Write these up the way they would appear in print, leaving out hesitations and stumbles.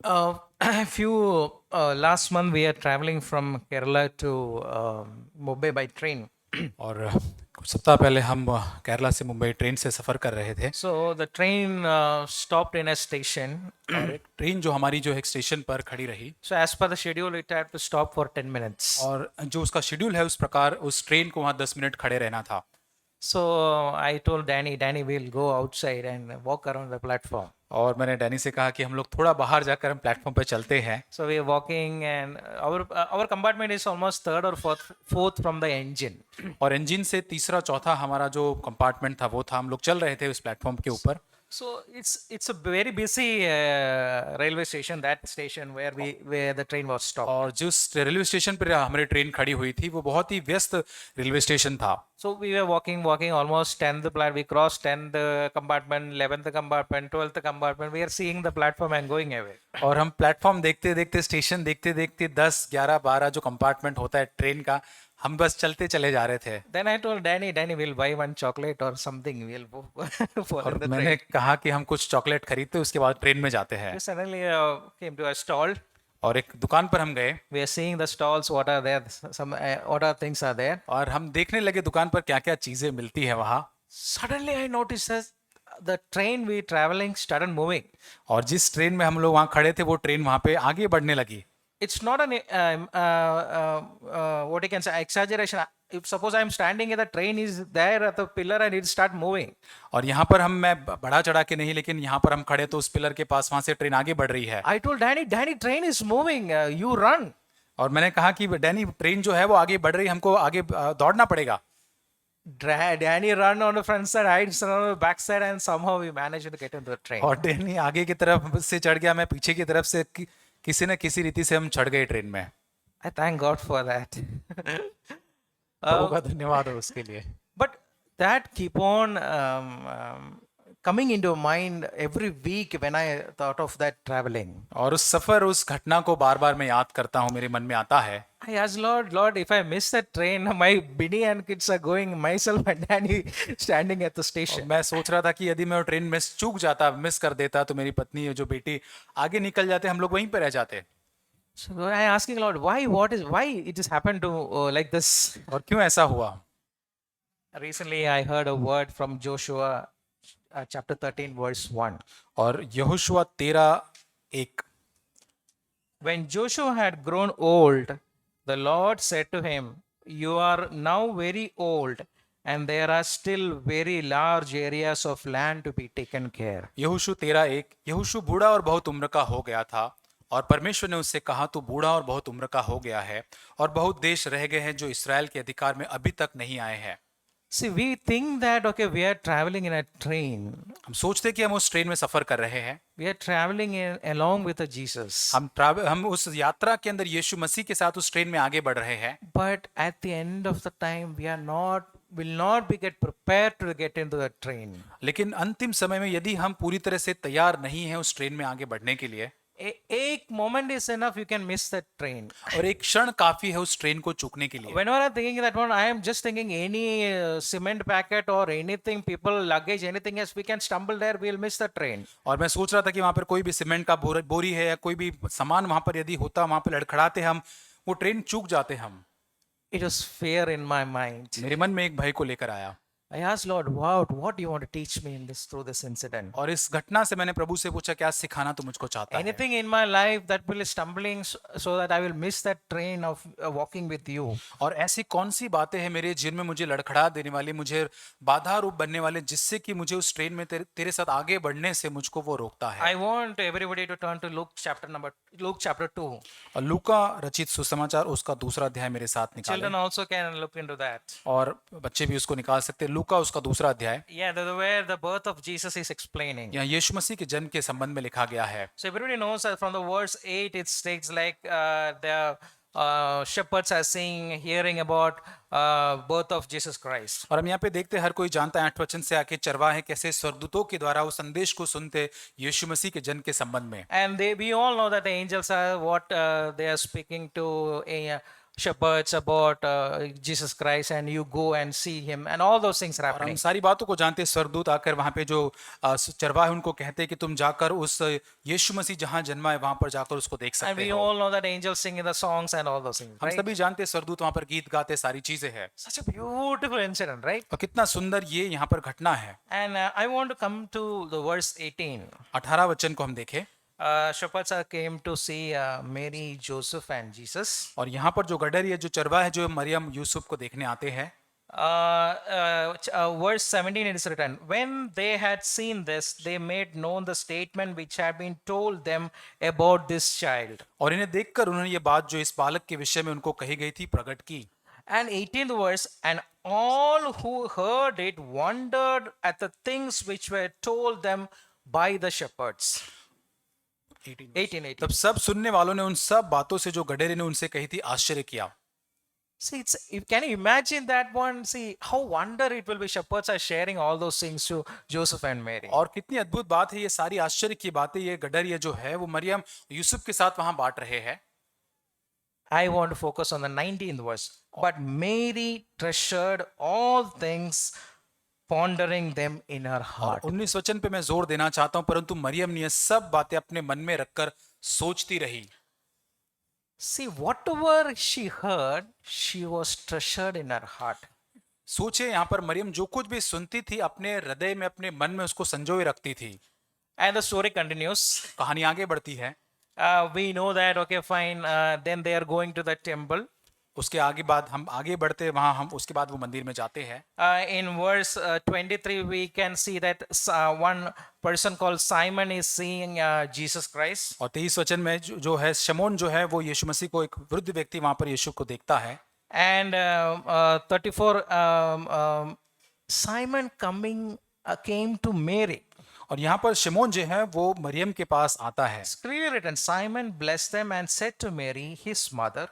A few last month we are traveling from Kerala to Mumbai by train. और कुछ सप्ताह पहले हम केरला से मुंबई ट्रेन से सफ़र कर रहे थे। So the train stopped in a station. और एक ट्रेन जो हमारी जो है एक स्टेशन पर खड़ी रही। So as per the schedule, it had to stop for 10 minutes. और जो उसका शेड्यूल है उस प्रकार उस ट्रेन को वहाँ 10 मिनट खड़े रहना था। So I told Danny, we'll go outside and walk around the platform. और मैंने डैनी से कहा कि हम लोग थोड़ा बाहर जाकर हम प्लेटफॉर्म पर चलते हैं। So we are walking, and our compartment is almost third or fourth from the engine. और इंजन से तीसरा चौथा हमारा जो कंपार्टमेंट था वो था। हम लोग चल रहे थे उस प्लेटफॉर्म के ऊपर। So it's a very busy railway station, that station where the train was stopped. और जिस रेलवे स्टेशन पर हमारी ट्रेन खड़ी हुई थी वो बहुत ही व्यस्त रेलवे स्टेशन था। So we were walking almost 10th platform. We crossed 10th compartment, 11th compartment, 12th compartment. We are seeing the platform and going away. और हम प्लेटफॉर्म देखते देखते स्टेशन देखते देखते 10, 11, 12 जो कंपार्टमेंट होता है ट्रेन का, हम बस चलते चले जा रहे थे। Then I told Danny, we'll buy one chocolate or something. We'll fall और in the मैंने train. कहा कि हम कुछ चॉकलेट खरीदते उसके बाद ट्रेन में जाते हैं। We suddenly came to a stall. और एक दुकान पर हम गए We are seeing the stalls. What are there? What are things are there? और हम देखने लगे दुकान पर क्या क्या चीजें मिलती है वहाँ। Suddenly I noticed that the train we traveling started moving. और जिस ट्रेन में हम लोग वहाँ खड़े थे वो ट्रेन वहाँ पे आगे बढ़ने लगी। It's not an what you can say exaggeration. If suppose I'm standing and the train is there at the pillar and it start moving. और यहाँ पर मैं बढ़ा चढ़ा के नहीं, लेकिन यहाँ पर हम खड़े तो उस पिलर के पास वहाँ से ट्रेन आगे बढ़ रही है। I told Danny, train is moving. You run. और मैंने कहा कि डैनी ट्रेन जो है वो आगे बढ़ रही, हमको आगे दौड़ना पड़ेगा। Danny run on the front side, I run on the back side, and somehow we managed to get into the train. और डैनी आगे की तरफ से चढ़ गया, मैं पीछे की तरफ से किसी न किसी रीति से हम चढ़ गए ट्रेन में। I thank God for that. प्रभु का धन्यवाद हो उसके लिए। But that keep on coming into mind every week when I thought of that traveling. और उस सफर उस घटना को बार बार मैं याद करता हूँ, मेरे मन में आता है। I asked Lord, if I miss that train, my Binny and kids are going, myself and Danny standing at the और station. मैं सोच रहा था कि यदि मैं वो ट्रेन मिस कर देता तो मेरी पत्नी जो बेटी आगे निकल जाते, हम लोग वहीं पर रह जाते। So I asking Lord, why it has happened to like this? और क्यों ऐसा हुआ? Recently, I heard a word from Joshua, chapter 13, verse 1. और Yehoshua 13:1। When Joshua had grown old, the Lord said to him, "You are now very old, and there are still very large areas of land to be taken care." यहोशू 13:1। यहोशू बूढ़ा और बहुत उम्र का हो गया था और परमेश्वर ने उससे कहा, तू बूढ़ा और बहुत उम्र का हो गया है और बहुत देश रह गए हैं जो इसराइल के अधिकार में अभी तक नहीं आए हैं। See, we think that okay, we are traveling in a train. हम सोचते कि हम उस ट्रेन में सफर कर रहे हैं। We are traveling along with Jesus. हम उस यात्रा के अंदर यीशु मसीह के साथ उस ट्रेन में आगे बढ़ रहे हैं। But at the end of the time, will not be get prepared to get into the train. लेकिन अंतिम समय में यदि हम पूरी तरह से तैयार नहीं हैं उस ट्रेन में आगे बढ़ने के लिए, एक moment is enough, you can miss that train. और एक क्षण काफी है उस ट्रेन को चूकने के लिए। Whenever I'm thinking that one, I am just thinking any cement packet or anything, people luggage, anything else, we can stumble there, we'll miss the train. और मैं सोच रहा था कि वहां पर कोई भी सीमेंट का बोरी है या कोई भी सामान वहां पर यदि होता, वहां पर लड़खड़ाते हम, वो ट्रेन चूक जाते हम। It was fear in my mind. मेरे मन में एक भय को लेकर आया। I asked Lord, what do you want to teach me in this through this incident? और इस घटना से मैंने प्रभु से पूछा, क्या सिखाना तू मुझको चाहता है? Anything in my life that will stumbling so that I will miss that train of walking with you. और ऐसी कौन सी बातें हैं मेरे जीवन में मुझे लड़खड़ा देने वाली, मुझे बाधा रूप बनने वाले, जिससे कि मुझे उस ट्रेन में तेरे साथ आगे बढ़ने से मुझको वो रोकता है? I want everybody to turn to Luke chapter 2. और लूका रचित सुसमाचार उसका दूसरा अध्याय मेरे साथ निकालें। Children also can look into that. और बच्चे भी उसको निकाल सकते हैं। लूका उसका दूसरा अध्याय, Yeah, where the birth of Jesus is explaining. यहाँ यीशु मसीह के जन्म के संबंध में लिखा गया है। So everybody knows that from the verse 8 it states like the shepherds are hearing about birth of Jesus Christ. और हम यहाँ पे देखते हैं, हर कोई जानता है 8 वचन से आके चरवाहे कैसे स्वर्गदूतों के द्वारा उस संदेश को सुनते यीशु मसीह के जन्म के संबंध में। And we all know that the angels are what they are speaking to shepherds about Jesus Christ, and you go and see him, and all those things are और हम happening. सारी बातों को जानते हैं। स्वर्गदूत आकर वहां पे जो चरवाहे उनको कहते हैं कि तुम जाकर उस यीशु मसीह जहां जन्मा है वहां पर जाकर उसको देख And सकते we हो। all know that angels sing in the songs and all those things, हम right? सभी जानते हैं स्वर्गदूत वहां पर गीत गाते, सारी चीजें हैं। Such a beautiful incident, right? और कितना सुंदर ये यहाँ पर घटना है। And I want to come to the verse 18. 18 वचन को हम देखें। Shepherds came to see Mary, Joseph, and Jesus. और यहाँ पर जो गडर है, जो चरवाहे है, जो मरियम यूसुफ को देखने आते हैं। Verse 17 it is written, when they had seen this, they made known the statement which had been told them about this child. और इन्हें देखकर उन्होंने ये बात जो इस बालक के विषय में उनको कही गई थी प्रकट की। And 18th verse, and all who heard it wondered at the things which were told them by the shepherds. 18. तब सब सुनने वालों ने उन सब बातों से जो गडरे ने उनसे कही थी आश्चर्य किया। See, can you imagine that one? See how wonder it will be. Shepherds are sharing all those things to Joseph and Mary. और कितनी अद्भुत बात है, ये सारी आश्चर्य की बातें ये गडर ये जो है वो मरियम यूसुफ के साथ वहां बांट रहे हैं। I want to focus on the 19th verse. But Mary treasured all things, pondering them in her heart. 19 वचन पे मैं जोर देना चाहता हूं, परंतु मरियम ने ये सब बातें अपने मन में रखकर सोचती रही। See, whatever she heard, she was treasured in her heart. सोचे यहाँ पर मरियम जो कुछ भी सुनती थी अपने हृदय में, अपने मन में उसको संजोए रखती थी। And the story continues. कहानी आगे बढ़ती है। We know that, okay, fine. Then they are going to the temple. उसके आगे बाद हम आगे बढ़ते हैं, वहां हम उसके बाद वो मंदिर में जाते हैं। In verse 23, we can see that one person called Simon is seeing Jesus Christ. और 23 वचन में जो है शमौन जो है वो यीशु मसीह को, एक वृद्ध व्यक्ति वहां पर यीशु को देखता है। And 34, Simon came to Mary. और यहाँ पर शमौन जो है वो मरियम के पास आता है। It's clearly written, Simon blessed them and said to Mary, his mother,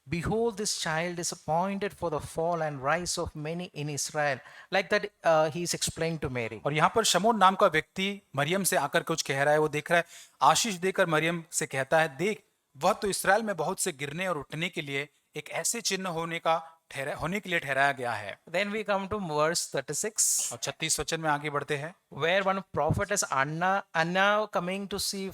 behold, this child is appointed for the fall and rise of many in Israel. Like that, he is explained to Mary. और यहाँ पर शमौन नाम का व्यक्ति मरियम से आकर कुछ कह रहा है, वो देख रहा है, आशीष देकर मरियम से कहता है, देख वह तो इस्राएल में बहुत से गिरने और उठने के लिए एक ऐसे चिन्ह होने के लिए ठहराया गया है। Then we come to verse 36. और 36 वचन में आगे बढ़ते हैं। Where one prophetess Anna coming to see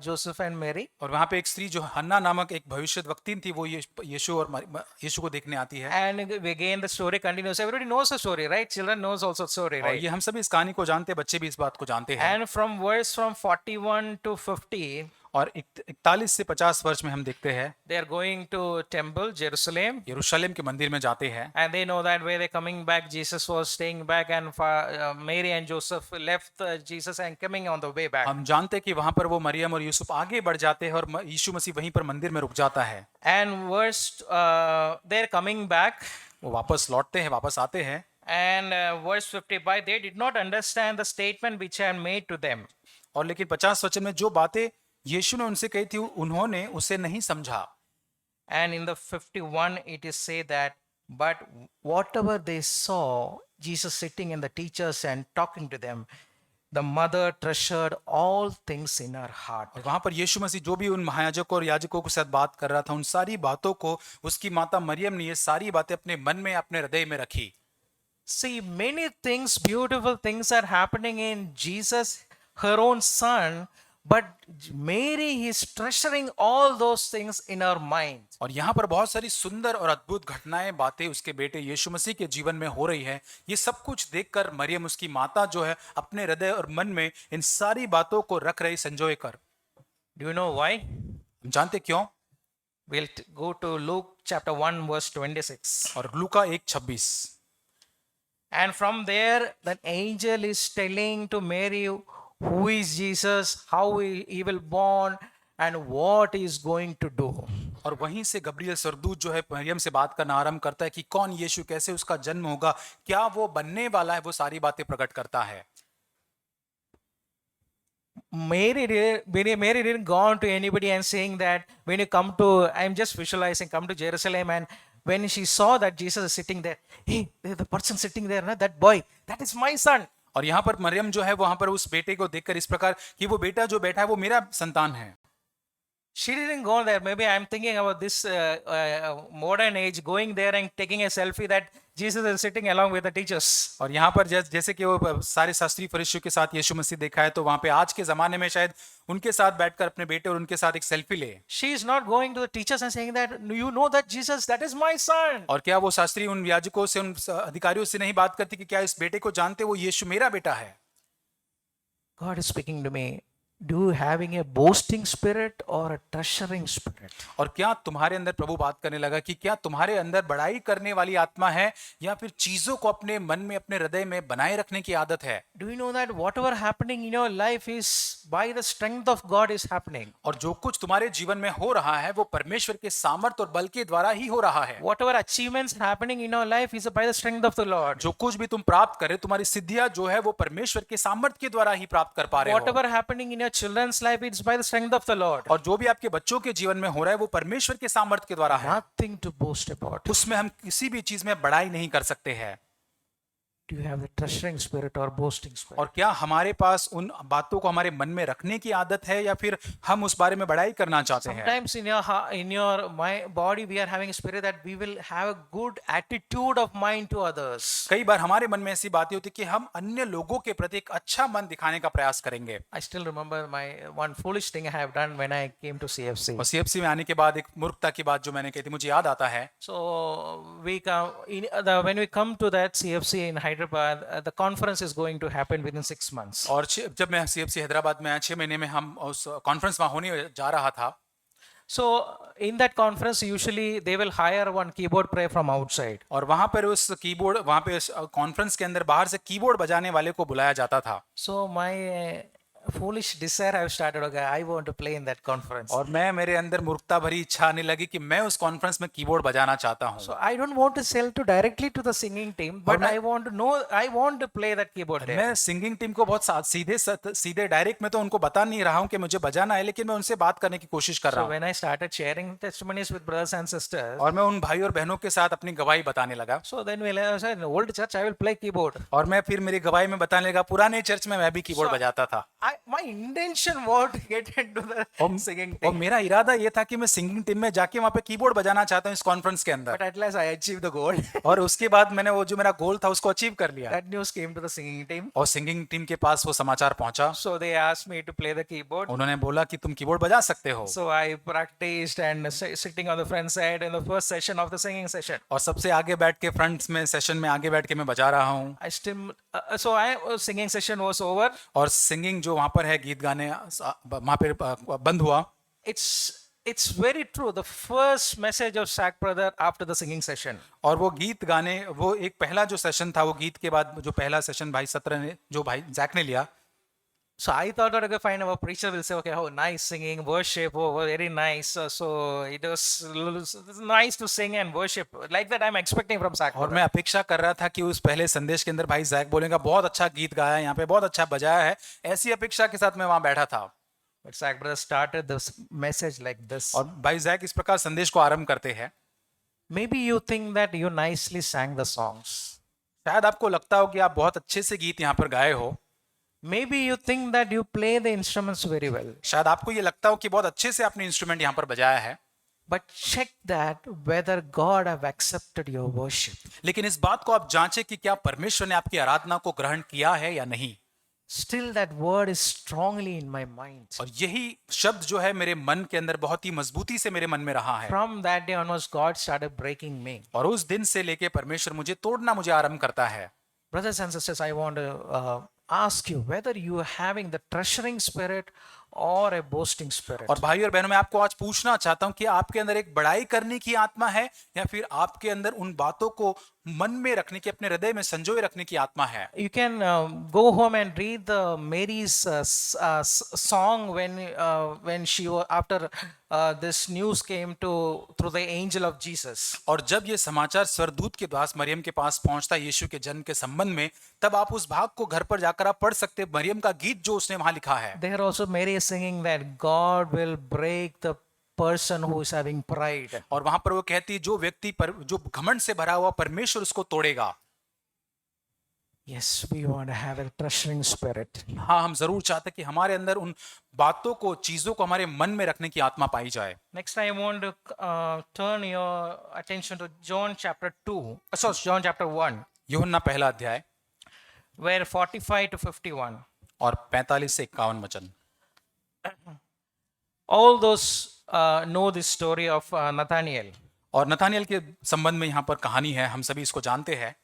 Joseph and Mary. और वहां पे एक स्त्री जो हन्ना नामक एक भविष्यद्वक्ता थी, वो यीशु को देखने आती है। And again the story continues. Everybody knows the story, right? Children knows also the story, और right? ये हम सभी इस कहानी को जानते हैं, बच्चे भी इस बात को जानते हैं। And from 41 to 50, और 41 से 50 वर्ष में हम देखते हैं they are going to temple Jerusalem. यरूशलेम के मंदिर में जाते हैं। And they know that where they're coming back, Jesus was staying back, and Mary and Joseph left Jesus and coming on the way back. हम जानते हैं कि वहां पर वो मरियम और यूसुफ आगे बढ़ जाते हैं और यीशु मसीह वहीं पर मंदिर में रुक जाता है। And they're coming back. वो वापस लौटते हैं, वापस आते हैं। And verse 55, they did not understand the statement which I had made to them. और लेकिन 50 वचन में जो बातें यीशु ने उनसे कही थी उन्होंने उसे नहीं समझा। And in the 51 it is say that, but whatever they saw Jesus sitting in the teachers and talking to them, the mother treasured all things in her heart. और वहां पर यीशु मसीह जो भी उन महायाजकों और याजकों के साथ बात कर रहा था, उन सारी बातों को उसकी माता मरियम ने ये सारी बातें अपने मन में, अपने हृदय में रखी। See, many things, beautiful things are happening in Jesus, her own son, but Mary is treasuring all those things in her mind. और यहाँ पर बहुत सारी सुंदर और अद्भुत घटनाएं, बातें उसके बेटे यीशु मसीह के जीवन में हो रही है। ये सब कुछ देखकर मरियम, उसकी माता जो है, अपने हृदय और मन में इन सारी बातों को रख रही, संजोए कर। Do you know why? हम जानते क्यों? We'll go to Luke chapter 1 verse 26. और लूका 1:26। And from there, the angel is telling to Mary who is Jesus, how he will born, and what he is going to do. और वहीं से Gabriel स्वर्गदूत जो है मरियम से बात करना आरंभ करता है कि कौन यीशु, कैसे उसका जन्म होगा, क्या वो बनने वाला है, वो सारी बातें प्रकट करता है। Mary didn't go on to anybody and saying that when you come to, I'm just visualizing, come to Jerusalem, and when she saw that Jesus is sitting there, hey, the person sitting there, that boy, that is my son. और यहाँ पर मरियम जो है वहां पर उस बेटे को देखकर इस प्रकार कि वो बेटा जो बैठा है वो मेरा संतान है। She didn't go there. Maybe I'm thinking about this modern age, going there and taking a selfie that Jesus is sitting along with the teachers. और यहाँ पर जैसे कि वो सारे शास्त्री फरीसियों के साथ यीशु मसीह देखा है, तो वहां पे आज के जमाने में शायद उनके साथ बैठकर अपने बेटे और उनके साथ एक सेल्फी ले। She is not going to the teachers and saying that, you know that Jesus, that is my son. और क्या वो शास्त्री उन याजकों से, उन अधिकारियों से नहीं बात करती कि क्या इस बेटे को जानते, वो यीशु मेरा बेटा है? God is speaking to me. Do you having a boasting spirit or a treasuring spirit? और क्या तुम्हारे अंदर, प्रभु बात करने लगा, कि क्या तुम्हारे अंदर बड़ाई करने वाली आत्मा है या फिर चीजों को अपने मन में, अपने हृदय में बनाए रखने की आदत है? Do you know that whatever happening in your life is by the strength of God is happening? और जो कुछ तुम्हारे जीवन में हो रहा है वो परमेश्वर के सामर्थ और बल के द्वारा ही हो रहा है। Whatever achievements happening in your life is by the strength of the Lord. जो कुछ भी तुम प्राप्त करे, तुम्हारी सिद्धियां जो है वो परमेश्वर के सामर्थ के द्वारा ही प्राप्त कर पा रहे हो। Whatever happening in your children's life, it's by the strength of the Lord. और जो भी आपके बच्चों के जीवन में हो रहा है वो परमेश्वर के सामर्थ के द्वारा है। Nothing to boast about. उसमें हम किसी भी चीज में बड़ाई नहीं कर सकते हैं। Do you have the treasuring spirit or boasting spirit? और क्या हमारे पास उन बातों को हमारे मन में रखने की आदत है या फिर हम उस बारे में बड़ाई करना चाहते हैं? Sometimes in your my body we are having a spirit that we will have a good attitude of mind to others. कई बार हमारे मन में ऐसी बातें होती कि हम अन्य लोगों के प्रति एक अच्छा मन दिखाने का प्रयास करेंगे। I still remember my one foolish thing I have done when I came to CFC. और सीएफसी में आने के बाद एक मूर्खता की बात जो मैंने कही थी, मुझे याद आता है। So when we come to that CFC in Hyderabad, the conference is going to happen within 6 months. और जब मैं सीएफसी हैदराबाद में आया, 6 महीने में हम उस कॉन्फ्रेंस वहां होने जा रहा था। So in that conference, usually they will hire one keyboard player from outside. और वहां पर उस कीबोर्ड, वहां पे कॉन्फ्रेंस के अंदर बाहर से कीबोर्ड बजाने वाले को बुलाया जाता था। So my foolish desire I have started. Okay, I want to play in that conference. और मेरे अंदर मूर्खता भरी इच्छा आने लगी कि मैं उस कॉन्फ्रेंस में कीबोर्ड बजाना चाहता हूं। So I don't want to sell to directly to the singing team, but I want to know, I want to play that keyboard there. मैं सिंगिंग टीम को बहुत सीधे डायरेक्ट में तो उनको बता नहीं रहा हूं कि मुझे बजाना है, लेकिन मैं उनसे बात करने की कोशिश कर रहा So हूं। when I started sharing testimonies with brothers and sisters, और मैं उन भाई और बहनों के साथ अपनी गवाही बताने लगा। so then we said, in old church I will play keyboard. और मैं फिर मेरी गवाही में बताने लगा, पुराने चर्च में मैं भी कीबोर्ड बजाता था। My intention was to get into the singing और team, मेरा इरादा ये था कि मैं सिंगिंग टीम में जाके वहां पे कीबोर्ड बजाना चाहता हूं इस कॉन्फ्रेंस के अंदर। but at last I achieved the goal. और उसके बाद मैंने वो जो मेरा गोल था उसको अचीव कर लिया। That news came to the singing team. और सिंगिंग टीम के पास वो समाचार पहुंचा। So they asked me to play the keyboard. उन्होंने बोला कि तुम कीबोर्ड बजा सकते हो। So I practiced and sitting on the front side in the first session of the singing session. और सबसे आगे बैठ के, फ्रंट में सेशन में आगे बैठ के मैं बजा रहा हूँ। I still singing session was over. और सिंगिंग जो वहां पर है, गीत गाने वहां पे बंद हुआ। It's very true. The first message of Sack brother after the singing session. और वो गीत गाने, वो एक पहला जो सेशन था, वो गीत के बाद जो पहला सेशन भाई सत्र ने, जो भाई जैक ने लिया। So I thought that okay, fine, our preacher will say, okay, oh, nice singing, worship, oh, very nice. So it was nice to sing and worship. Like that I'm expecting from Sack और brother. मैं अपेक्षा कर रहा था कि उस पहले संदेश के अंदर भाई जैक बोलेगा, बहुत अच्छा गीत गाया, यहाँ पे बहुत अच्छा बजाया है। ऐसी अपेक्षा के साथ मैं वहां बैठा था। But Sack brother started this message like this. और भाई जैक इस प्रकार संदेश को आरंभ करते हैं। Maybe you think that you nicely sang the songs. शायद आपको लगता हो कि आप बहुत अच्छे से गीत यहाँ पर गाए हो। Maybe you think that you play the instruments very well. शायद आपको ये लगता हो कि बहुत अच्छे से आपने इंस्ट्रूमेंट यहाँ पर बजाया है। But check that whether God have accepted your worship. लेकिन इस बात को आप जांचें कि क्या परमेश्वर ने आपकी आराधना को ग्रहण किया है या नहीं। Still that word is strongly in my mind. और यही शब्द जो है मेरे मन के अंदर बहुत ही मजबूती से मेरे मन में रहा है। From that day onwards, God started breaking me. और उस दिन से लेके परमेश्वर मुझे तोड़ना, मुझे आरंभ करता है। Brothers and sisters, I want to ask you whether you are having the treasuring spirit or a boasting spirit. और भाई और बहनों, मैं आपको आज पूछना चाहता हूं कि आपके अंदर एक बड़ाई करने की आत्मा है या फिर आपके अंदर उन बातों को मन में रखने की, अपने हृदय में संजोए रखने की आत्मा है। You can go home and read the Mary's song when she was after this news came through the angel of Jesus. और जब ये समाचार स्वर्गदूत के दास मरियम के पास पहुंचता यीशु के जन्म के संबंध में, तब आप उस भाग को घर पर जाकर आप पढ़ सकते हैं, मरियम का गीत जो उसने वहां लिखा है। There also Mary is singing that God will break the person who is having pride. और वहां पर वो कहती, जो व्यक्ति पर जो घमंड से भरा हुआ, परमेश्वर उसको तोड़ेगा। Yes, we want to have a treasuring spirit. हाँ, हम जरूर चाहते हैं कि हमारे अंदर उन बातों को, चीजों को हमारे मन में रखने की आत्मा पाई जाए। Next, I want to turn your attention to John chapter 2, sorry, John chapter 1, यूहन्ना पहला अध्याय where 45 to 51. और 45 से 51 वचन। All those know the story of Nathaniel. और नथानियल के संबंध में यहाँ पर कहानी है, हम सभी इसको जानते हैं।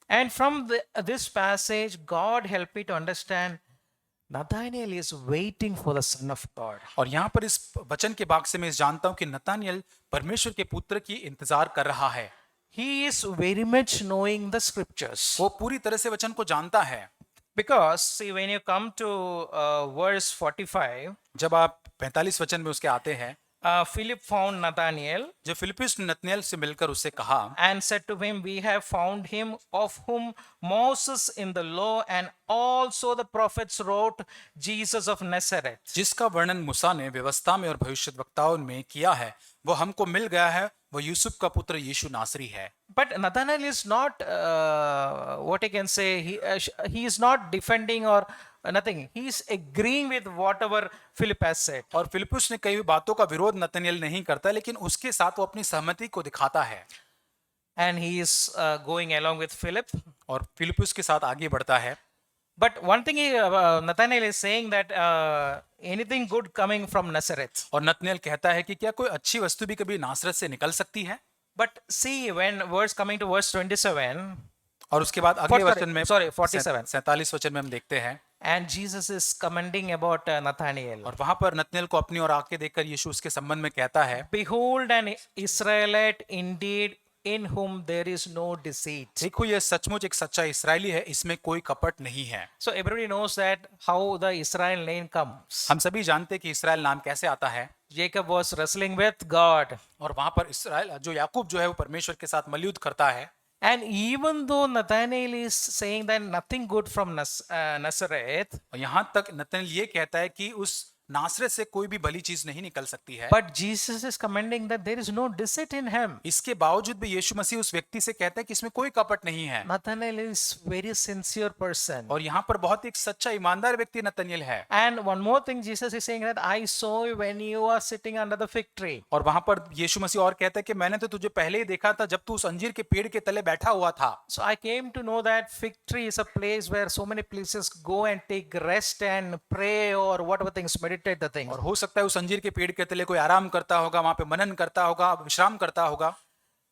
And from this passage, God helped me to understand Nathaniel is waiting for the Son of God. और यहाँ पर इस वचन के भाग से मैं जानता हूँ कि नथानियल परमेश्वर के पुत्र की इंतजार कर रहा है। He is very much knowing the scriptures. वो पूरी तरह से वचन को जानता है। Because, see, when you come to verse 45, जब आप 45 वचन में उसके आते हैं, Philip found Nathanael जब फिलिप्पुस ने नतनएल से मिलकर उससे कहा and said to him, We have found him of whom Moses in the law and also the prophets wrote, Jesus of Nazareth. जिसका वर्णन मूसा ने व्यवस्था में और भविष्यद्वक्ताओं में किया है, वो हमको मिल गया है, वो यूसुफ का पुत्र यीशु नासरी है। But Nathanael is not, what I can say, he is not defending or nothing. He is agreeing with whatever Philip has said. और फिलिप्पुस ने कई हुई बातों का विरोध नतनएल नहीं करता, लेकिन उसके साथ वो अपनी सहमति को दिखाता है And he is going along with Philip. और फिलिप्पुस के साथ आगे बढ़ता है। But one thing Nathanael is saying that anything good coming from Nazareth. और नतनएल कहता है कि क्या कोई अच्छी वस्तु भी कभी नासरत से निकल सकती है? But see, when verse coming to verse 27, और उसके बाद अगले वचन में 47. 47 वचन में हम देखते हैं, and Jesus is commenting about Nathanael. और वहां पर नतनएल को अपनी ओर आके देखकर यीशु उसके संबंध में कहता है, Behold, an Israelite indeed, in whom there is no deceit. देखो ये सचमुच एक सच्चा इस्राएली है, इसमें कोई कपट नहीं है। So everybody knows that how the Israel name comes. हम सभी जानते हैं कि इस्राएल नाम कैसे आता है। Jacob was wrestling with God. और वहां पर इस्राएल जो याकूब जो है वो परमेश्वर के साथ मल्लयुद्ध करता है। And even though Nathanael is saying that nothing good from Nazareth, और यहाँ तक नतनएल ये कहता है कि उस नासरत से कोई भी भली चीज नहीं निकल सकती है, but Jesus is commenting that there is no deceit in him. इसके बावजूद भी यीशु मसीह उस व्यक्ति से कहता है कि इसमें कोई कपट नहीं है। Nathanael is very sincere person. और यहाँ पर बहुत एक सच्चा ईमानदार व्यक्ति नतनएल है। And one more thing, Jesus is saying that I saw you when you are sitting under the fig tree. और वहां पर यीशु मसीह और कहता है कि मैंने तो तुझे पहले ही देखा था जब तू उस अंजीर के पेड़ के तले बैठा हुआ था। So I came to know that fig tree is a place where so many places go and take rest and pray or whatever things, meditate the things. और हो सकता है उस अंजीर के पेड़ के तले कोई आराम करता होगा, वहां पे मनन करता होगा, विश्राम करता होगा।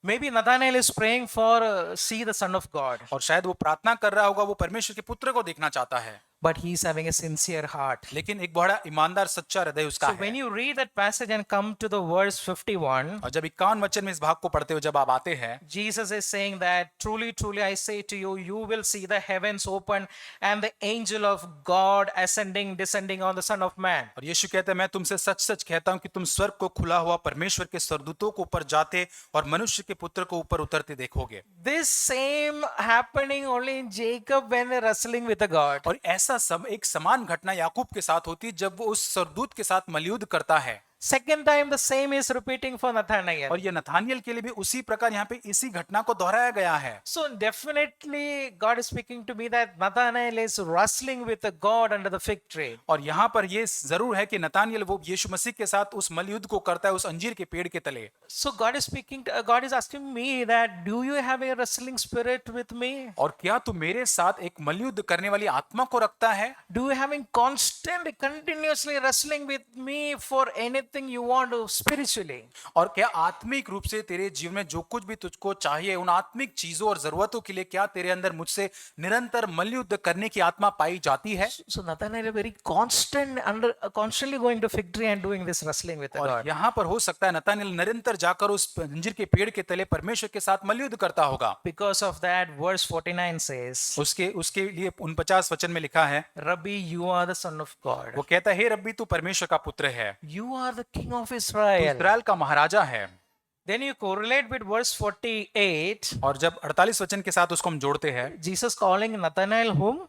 Maybe Nathanael is praying for see the Son of God, और शायद वो प्रार्थना कर रहा होगा, वो परमेश्वर के पुत्र को देखना चाहता है, but he is having a sincere heart. लेकिन एक बड़ा ईमानदार सच्चा हृदय उसका So है। when you read that passage and come to the verse 51, और जब 51 वचन में इस भाग को पढ़ते हुए जब आप आते हैं, Jesus is saying that truly, truly I say to you, you will see the heavens open and the angel of God ascending, descending on the Son of Man. और यीशु कहता है मैं तुमसे सच सच कहता हूं कि तुम स्वर्ग को खुला हुआ परमेश्वर के स्वर्गदूतों को ऊपर जाते और मनुष्य के पुत्र को ऊपर उतरते देखोगे। This same happening only in Jacob when they're wrestling with the God. और ऐसा एक समान घटना याकूब के साथ होती है जब वो उस स्वर्गदूत के साथ मल्लयुद्ध करता है। Second time the same is repeating for Nathanael. और ये नथानियल के लिए भी उसी प्रकार यहाँ पे इसी घटना को दोहराया गया है। So definitely God is speaking to me that Nathanael is wrestling with the God under the fig tree. और यहाँ पर ये जरूर है कि नथानियल वो यीशु मसीह के साथ उस मल्लयुद्ध को करता है उस अंजीर के पेड़ के तले। So God is speaking to, God is asking me that do you have a wrestling spirit with me? और क्या तू मेरे साथ एक मल्लयुद्ध करने वाली आत्मा को रखता है? Do you having constant continuously wrestling with me for anything you want to spiritually? और क्या आत्मिक रूप से तेरे जीवन में जो कुछ भी तुझको चाहिए उन आत्मिक चीजों और जरूरतों के लिए क्या तेरे अंदर मुझसे निरंतर मल्लयुद्ध करने की आत्मा पाई जाती है? So Nathanael is very constantly going to fig tree and doing this wrestling with the और God. यहाँ पर हो सकता है नथानियल निरंतर जाकर उस अंजीर के पेड़ के तले परमेश्वर के साथ मल्लयुद्ध करता होगा। Because of that, verse 49 says, उसके लिए 49 वचन में लिखा है, Rabbi, you are the Son of God. वो कहता है हे रब्बी तू परमेश्वर का पुत्र है, You are the King of तू Israel. इस्राएल का महाराजा है। Then you correlate with verse 48, और जब 48 वचन के साथ उसको हम जोड़ते हैं, Jesus calling Nathanael whom?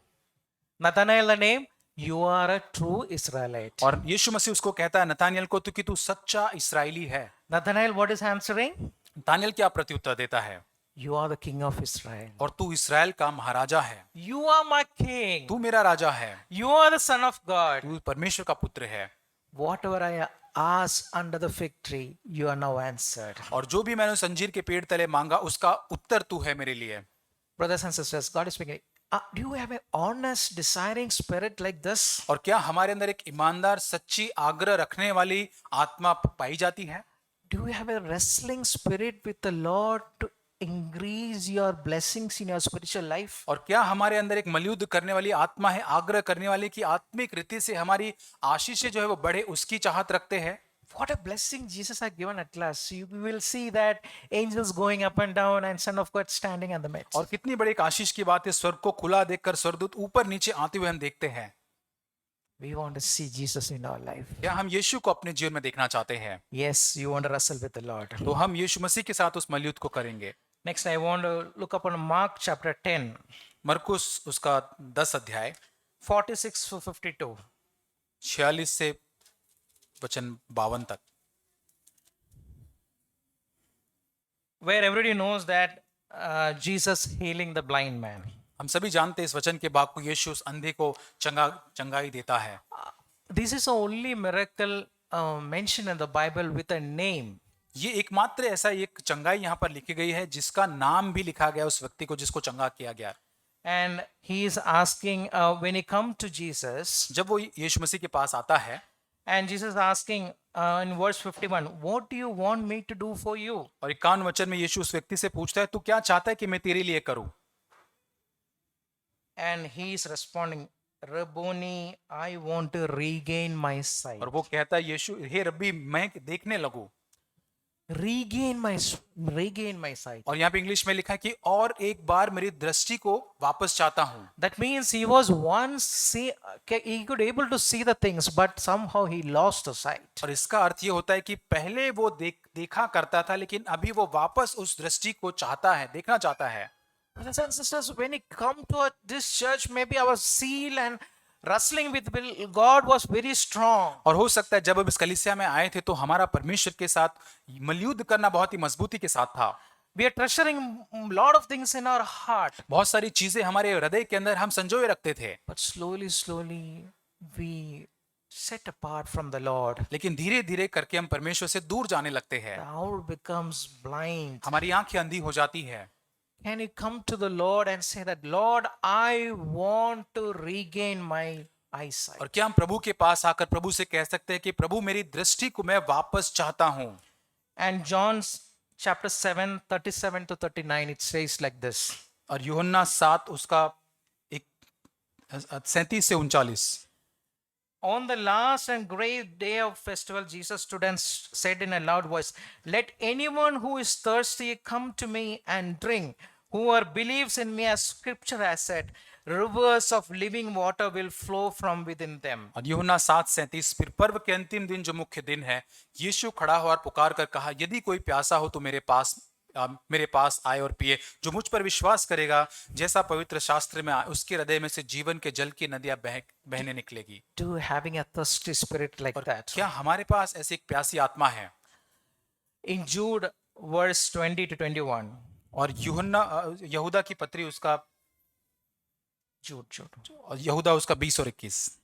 Nathanael the name, you are a true Israelite. और यीशु मसीह उसको कहता है नथानियल को कि तू सच्चा इस्राएली है। Nathanael what is answering? Nathaniel क्या प्रत्युत्तर देता है? You are the king of Israel. और तू इसराइल का महाराजा है, You are my king. तू मेरा राजा है, You are the son of God. तू परमेश्वर का पुत्र है। Whatever I asked under the fig tree, you are now answered. और जो भी मैंने उस अंजीर के पेड़ तले मांगा उसका उत्तर तू है मेरे लिए। Brothers and sisters, God is speaking. Do you have an honest, desiring spirit like this? और क्या हमारे अंदर एक ईमानदार, सच्ची, आग्रह रखने वाली आत्मा पाई जाती है? Do you have a wrestling spirit with the Lord to increase your blessings in your spiritual life? और क्या हमारे अंदर एक मलयुद्ध करने वाली आत्मा है, आग्रह करने वाली कि आत्मिक रीति से हमारी आशीषें जो है वो बढ़े, उसकी चाहत रखते हैं? What a blessing Jesus has given at last. You will see that angels going up and down and Son of God standing in the midst. और कितनी बड़ी एक आशीष की बात है, स्वर्ग को खुला देखकर स्वर्गदूत ऊपर नीचे आते हुए हम देखते हैं। We want to see Jesus in our life. क्या हम यीशु को अपने जीवन में देखना चाहते हैं? Yes, you want to wrestle with the Lord. तो हम यीशु मसीह के साथ उस मलयुद्ध को करेंगे। Next, I want to look upon Mark chapter 10, मरकुस उसका 10 अध्याय 46 to 52. 46 से वचन 52 तक, Where everybody knows that Jesus healing the blind man. हम सभी जानते हैं इस वचन के बाद को यीशु उस अंधे को चंगाई देता है। This is the only miracle mentioned in the Bible with a name. ये एकमात्र ऐसा एक चंगाई यहाँ पर लिखी गई है जिसका नाम भी लिखा गया उस व्यक्ति को जिसको चंगा किया गया। And he is asking, when he come to Jesus, जब वो यीशु मसीह के पास आता है and Jesus asking in verse 51, what do you want me to do for you? और 51 वचन में यीशु उस व्यक्ति से पूछता है, तू क्या चाहता है कि मैं तेरे लिए करूं? And he is responding, Rabboni, I want to regain my sight. और वो कहता है, यीशु, हे रब्बी, मैं देखने लगूं। Regain my sight. और यहाँ पे इंग्लिश में लिखा है कि और एक बार मेरी दृष्टि को वापस चाहता हूं। That means he was once he could able to see the things, but somehow he lost the sight. और इसका अर्थ ये होता है कि पहले वो देखा करता था, लेकिन अभी वो वापस उस दृष्टि को चाहता है, देखना चाहता है। Brothers and sisters, when he come to this church, maybe our zeal and wrestling with God was very strong. और हो सकता है जब अब इस कलीसिया में आए थे तो हमारा परमेश्वर के साथ मलयुद्ध करना बहुत ही मजबूती के साथ था। We are treasuring lot of things in our heart. बहुत सारी चीजें हमारे हृदय के अंदर हम संजोए रखते थे, But slowly we set apart from the Lord. लेकिन धीरे धीरे करके हम परमेश्वर से दूर जाने लगते हैं। The owl becomes blind. हमारी आंखें अंधी हो जाती है। Can you come to the Lord and say that, Lord, I want to regain my eyesight? और क्या हम प्रभु के पास आकर प्रभु से कह सकते हैं कि प्रभु मेरी दृष्टि को मैं वापस चाहता हूं? And John chapter 7, 37 to 39, it says like this. और यूहन्ना 7 उसका 37 से 39। On the last and great day of festival, Jesus stood and said in a loud voice, let anyone who is thirsty come to me and drink. Whoever believes in me, as scripture has said, rivers of living water will flow from within them. और यूहन्ना 7:37, फिर पर्व के अंतिम दिन जो मुख्य दिन है, यीशु खड़ा हुआ और पुकार कर कहा, यदि कोई प्यासा हो तो मेरे पास आए और पिए। जो मुझ पर विश्वास करेगा, जैसा पवित्र शास्त्र में उसके हृदय में से जीवन के जल की नदियां बहने निकलेगी। To having a thirsty spirit like that. क्या हमारे पास ऐसी एक प्यासी आत्मा है? In Jude verse 20 to 21. और यहूदा की पत्री उसका Jude. और यहूदा उसका 20 और 21।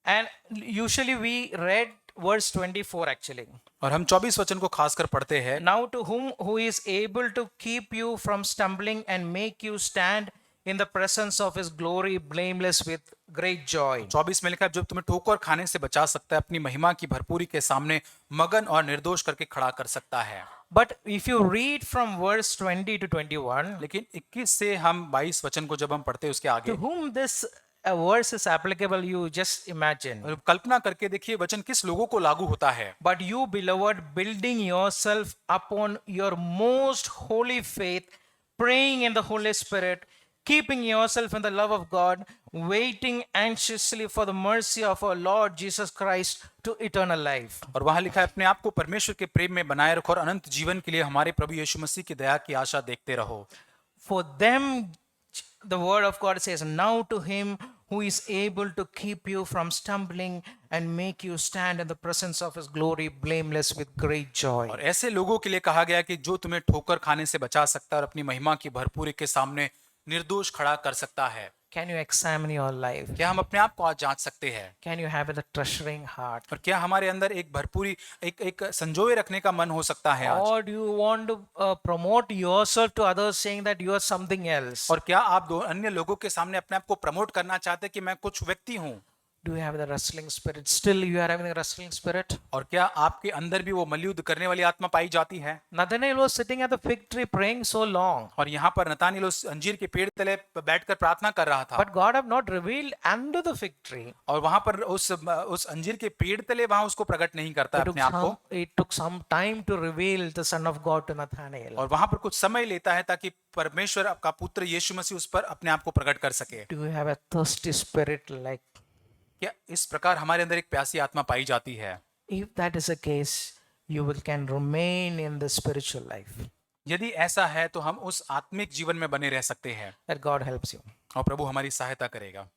And usually we read verse 24 actually. और हम 24 वचन को खासकर पढ़ते हैं। Now to whom who is able to keep you from stumbling and make you stand in the presence of his glory blameless with great joy. 24 में लिखा है, जो तुम्हें ठोकर खाने से बचा सकता है, अपनी महिमा की भरपूरी के सामने मगन और निर्दोष करके खड़ा कर सकता है। But if you read from verse 20 to 21, लेकिन 21 से हम 22 वचन को जब हम पढ़ते हैं उसके आगे, to whom this verse is applicable, you just imagine. और कल्पना करके देखिए वचन किस लोगों को लागू होता है। But you, beloved, building yourself upon your most holy faith, praying in the Holy Spirit, keeping yourself in the love of God, waiting anxiously for the mercy of our Lord Jesus Christ to eternal life. और वहां लिखा है, अपने आप को परमेश्वर के प्रेम में बनाए रखो और अनंत जीवन के लिए हमारे प्रभु यीशु मसीह की दया की आशा देखते रहो। For them, the word of God says, now to him who is able to keep you from stumbling and make you stand in the presence of his glory blameless with great joy. और ऐसे लोगों के लिए कहा गया कि जो तुम्हें ठोकर खाने से बचा सकता है और अपनी महिमा की भरपूरी के सामने निर्दोष खड़ा कर सकता है। Can you examine your life? क्या हम अपने आप को आज जांच सकते हैं? Can you have a treasuring heart? और क्या हमारे अंदर एक भरपूरी एक संजोए रखने का मन हो सकता है आज? Or do you want to promote yourself to others saying that you are something else? और क्या आप दो अन्य लोगों के सामने अपने आप को प्रमोट करना चाहते हैं कि मैं कुछ व्यक्ति हूं? Do you have the wrestling spirit? Still you are having the wrestling spirit? और क्या आपके अंदर भी वो मल्लयुद्ध करने वाली आत्मा पाई जाती है? Nathanael was sitting at the fig tree praying so long, और यहाँ पर नतानिएल उस अंजीर के पेड़ तले बैठकर प्रार्थना कर रहा था but God have not revealed under the fig tree. और वहां पर उस अंजीर के पेड़ तले वहां उसको प्रकट नहीं करता अपने आप को It took some time to reveal the Son of God to Nathanael. और वहां पर कुछ समय लेता है ताकि परमेश्वर का पुत्र यीशु मसीह उस पर अपने आप को प्रकट कर सके। Do you have a thirsty spirit like? क्या इस प्रकार हमारे अंदर एक प्यासी आत्मा पाई जाती है? If that is the case, you can remain in the spiritual life. यदि ऐसा है तो हम उस आत्मिक जीवन में बने रह सकते हैं That God helps you. और प्रभु हमारी सहायता करेगा।